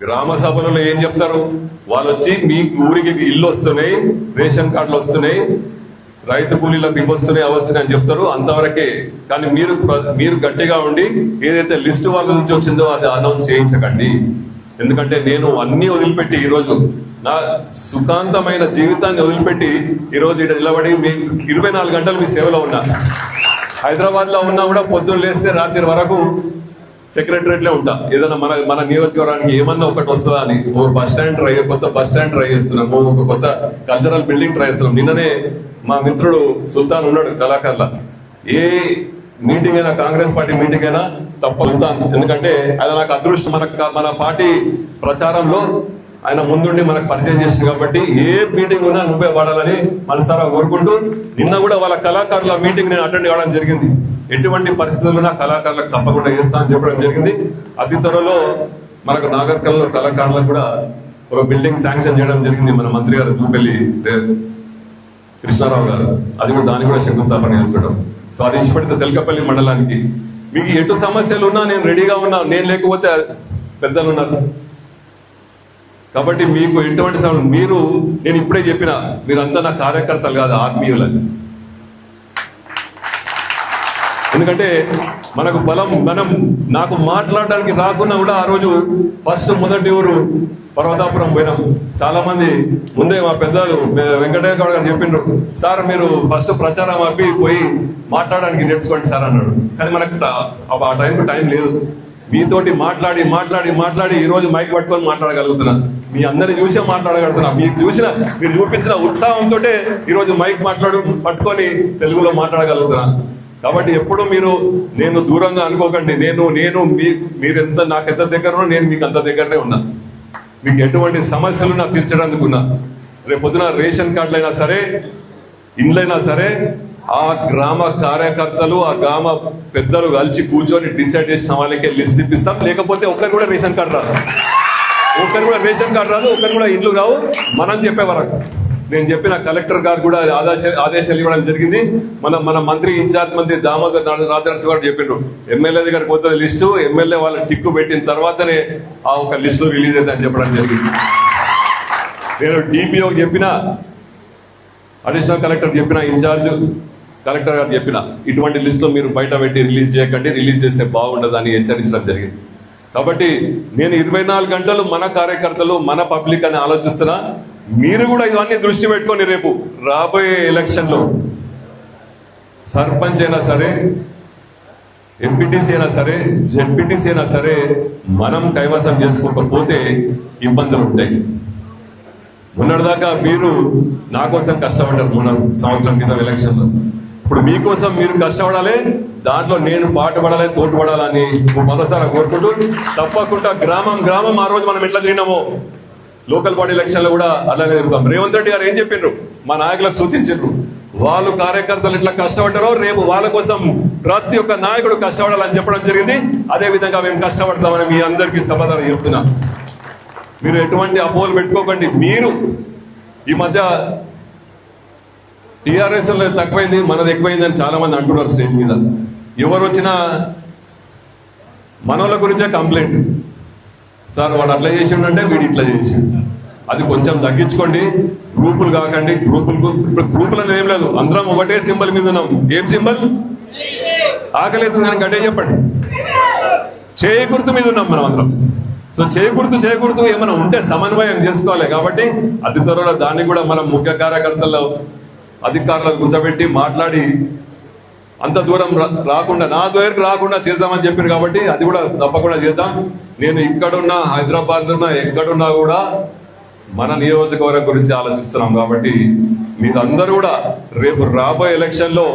గ్రామ సభలలో ఏం చెప్తారు? వాళ్ళు వచ్చి మీ ఊరికి ఇల్లు వస్తున్నాయి, రేషన్ కార్డులు వస్తున్నాయి, రైతు కూలీలకు ఇవి వస్తున్నాయి, అవి వస్తున్నాయి అని చెప్తారు, అంతవరకే. కానీ మీరు గట్టిగా ఉండి ఏదైతే లిస్టు వాళ్ళ నుంచి వచ్చిందో అది అనౌన్స్ చేయించకండి. ఎందుకంటే నేను అన్ని వదిలిపెట్టి ఈరోజు నా సుఖాంతమైన జీవితాన్ని వదిలిపెట్టి ఈరోజు ఇక్కడ నిలబడి మీ 24 గంటలు మీ సేవలో ఉన్నా. హైదరాబాద్ లో ఉన్నా కూడా పొద్దున్న లేస్తే రాత్రి వరకు సెక్రటరేట్లే ఉంటా. ఏదైనా మన నియోజకవర్గానికి ఏమన్నా ఒకటి వస్తుందా అని ఓ కొత్త బస్ స్టాండ్ ట్రై చేస్తున్నాము, ఒక కొత్త కల్చరల్ బిల్డింగ్ ట్రై చేస్తున్నాం. నిన్ననే మా మిత్రుడు సుల్తాన్ ఉన్నాడు కళాకారుల, ఏ మీటింగ్ అయినా కాంగ్రెస్ పార్టీ మీటింగ్ అయినా తప్ప సుల్తాన్, ఎందుకంటే అది నాకు అదృష్టం. మన పార్టీ ప్రచారంలో ఆయన ముందుండి మనకు పరిచయం చేసింది కాబట్టి ఏ మీటింగ్ ఉన్నా నువ్వే వాడాలని మనసారా కోరుకుంటూ, నిన్న కూడా వాళ్ళ కళాకారుల మీటింగ్ నేను అటెండ్ కావడం జరిగింది. ఎటువంటి పరిస్థితుల్లో కళాకారులకు తప్పకుండా చేస్తా అని చెప్పడం జరిగింది. అతి త్వరలో మనకు నాగర్కల్లో కళాకారులకు కూడా ఒక బిల్డింగ్ శాంక్షన్ చేయడం జరిగింది మన మంత్రి గారు జూపల్లి కృష్ణారావు గారు. అది కూడా దాన్ని కూడా శంకుస్థాపన చేసుకోవడం. సో అది ఇష్టపడితే తెలకపల్లి మండలానికి మీకు ఎటు సమస్యలు ఉన్నా నేను రెడీగా ఉన్నా. నేను లేకపోతే పెద్దలు ఉన్నారు కాబట్టి మీకు ఎటువంటి నేను ఇప్పుడే చెప్పిన మీరంతా నా కార్యకర్తలు కాదు, ఆత్మీయులని. ఎందుకంటే మనకు బలం, నాకు మాట్లాడడానికి రాకున్నా కూడా ఆ రోజు మొదటి ఊరు పర్వతాపురం పోయినాం. చాలా మంది ముందే మా పెద్దలు వెంకటయ్య గౌడ్ గారు చెప్పిండ్రు, సార్ మీరు ఫస్ట్ ప్రచారం ఆపి పోయి మాట్లాడడానికి నేర్చుకోండి సార్ అన్నాడు. కానీ మనకు ఆ టైం లేదు. మీతోటి మాట్లాడి ఈ రోజు మైక్ పట్టుకొని మాట్లాడగలుగుతున్నా. మీ అందరిని చూసే మాట్లాడగలుగుతున్నా. మీరు చూపించిన ఉత్సాహంతో ఈ రోజు మైక్ పట్టుకొని తెలుగులో మాట్లాడగలుగుతున్నా. కాబట్టి ఎప్పుడు నేను దూరంగా అనుకోకండి. మీరెంత నాకెంత దగ్గర ఉన్నా నేను మీకు అంత దగ్గరనే ఉన్నా. మీకు ఎటువంటి సమస్యలు నాకు తీర్చడానికి ఉన్నా. రేపొద్దున రేషన్ కార్డులు అయినా సరే, ఇండ్లైనా సరే, ఆ గ్రామ కార్యకర్తలు, ఆ గ్రామ పెద్దలు కలిసి కూర్చొని డిసైడ్ చేసిన వాళ్ళకే లిస్ట్ ఇప్పిస్తాం. లేకపోతే ఒక్కరు కూడా రేషన్ కార్డు రాదు, ఒక్కరు కూడా ఇండ్లు రావు. మనం చెప్పే వరకు నేను చెప్పిన కలెక్టర్ గారు కూడా ఆదేశాలు ఇవ్వడం జరిగింది. మన మంత్రి ఇన్ఛార్జ్ మంత్రి దామోదర్ రాజనరసింహ గారు చెప్పిండ్రు, ఎమ్మెల్యే దగ్గర పోతుంది లిస్టు, ఎమ్మెల్యే వాళ్ళ టిక్కు పెట్టిన తర్వాతనే ఆ ఒక లిస్టు రిలీజ్ అవుతుందని చెప్పడం జరిగింది. నేను డిపిఓ చెప్పిన, అడిషనల్ కలెక్టర్ చెప్పిన, ఇన్ఛార్జ్ కలెక్టర్ గారు చెప్పిన, ఇటువంటి లిస్టు మీరు బయట పెట్టి రిలీజ్ చేయకండి, రిలీజ్ చేస్తే బాగుండదని హెచ్చరించడం జరిగింది. కాబట్టి నేను 24 గంటలు మన కార్యకర్తలు, మన పబ్లిక్ అని ఆలోచిస్తున్నా. మీరు కూడా ఇవన్నీ దృష్టి పెట్టుకొని రేపు రాబోయే ఎలక్షన్లో సర్పంచ్ అయినా సరే, ఎంపీటీసీ అయినా సరే, జెడ్పీటీసీ అయినా సరే, మనం కైవసం చేసుకోకపోతే ఇబ్బందులు ఉంటాయి. మొన్నటిదాకా మీరు నా కోసం కష్టపడ్డారు. 3 సంవత్సరం క్రితం ఎలక్షన్లో. ఇప్పుడు మీకోసం మీరు కష్టపడాలి, దాంట్లో నేను పాటుపడాలి, తోడ్పడాలని మొదటిసారి కోరుకుంటూ, తప్పకుండా గ్రామం ఆ రోజు మనం ఎట్లా తిరిగినామో లోకల్ బాడీ ఎలక్షన్లో కూడా అలాగే జరుగుతాం. రేవంత్ రెడ్డి గారు ఏం చెప్పిండ్రు, మా నాయకులకు సూచించారు, వాళ్ళు కార్యకర్తలు ఎట్లా కష్టపడ్డారో రేపు వాళ్ళ కోసం ప్రతి ఒక్క నాయకుడు కష్టపడాలని చెప్పడం జరిగింది. అదే విధంగా మేము కష్టపడతామని మీ అందరికీ సమాధానం చెప్తున్నాం. మీరు ఎటువంటి అపోహలు పెట్టుకోకండి. మీరు ఈ మధ్య టీఆర్ఎస్ తక్కువైంది, మనది ఎక్కువైంది అని చాలా మంది అంటున్నారు స్టేజ్ మీద. ఎవరు వచ్చినా మనోళ్ళ గురించే కంప్లైంట్, సార్ వాడు అట్లా చేసిండే, వీడు ఇట్లా చేసి. అది కొంచెం తగ్గించుకోండి. గ్రూపులు కాకండి. ఇప్పుడు గ్రూపులను ఏం లేదు, అందరం ఒకటే సింబల్ మీద ఉన్నాం. ఏం సింబల్? ఆకలేదు నేను గట్టే చెప్పండి. చేయి గుర్తు మీద ఉన్నాం మనం అందరం. సో చేయకూడదు ఏమైనా ఉంటే సమన్వయం చేసుకోవాలి. కాబట్టి అతి త్వరలో దాన్ని కూడా మనం ముఖ్య కార్యకర్తల్లో అధికారులకు కూర్చోబెట్టి మాట్లాడి అంత దూరం రాకుండా, నా దగ్గరకు రాకుండా చేద్దామని చెప్పారు. కాబట్టి అది కూడా తప్పకుండా చేద్దాం. నేను ఇక్కడున్నా, హైదరాబాద్ ఉన్నా, ఎక్కడున్నా కూడా మన నియోజకవర్గం గురించి ఆలోచిస్తున్నాం. కాబట్టి మీరందరూ కూడా రేపు రాబోయే ఎలక్షన్లో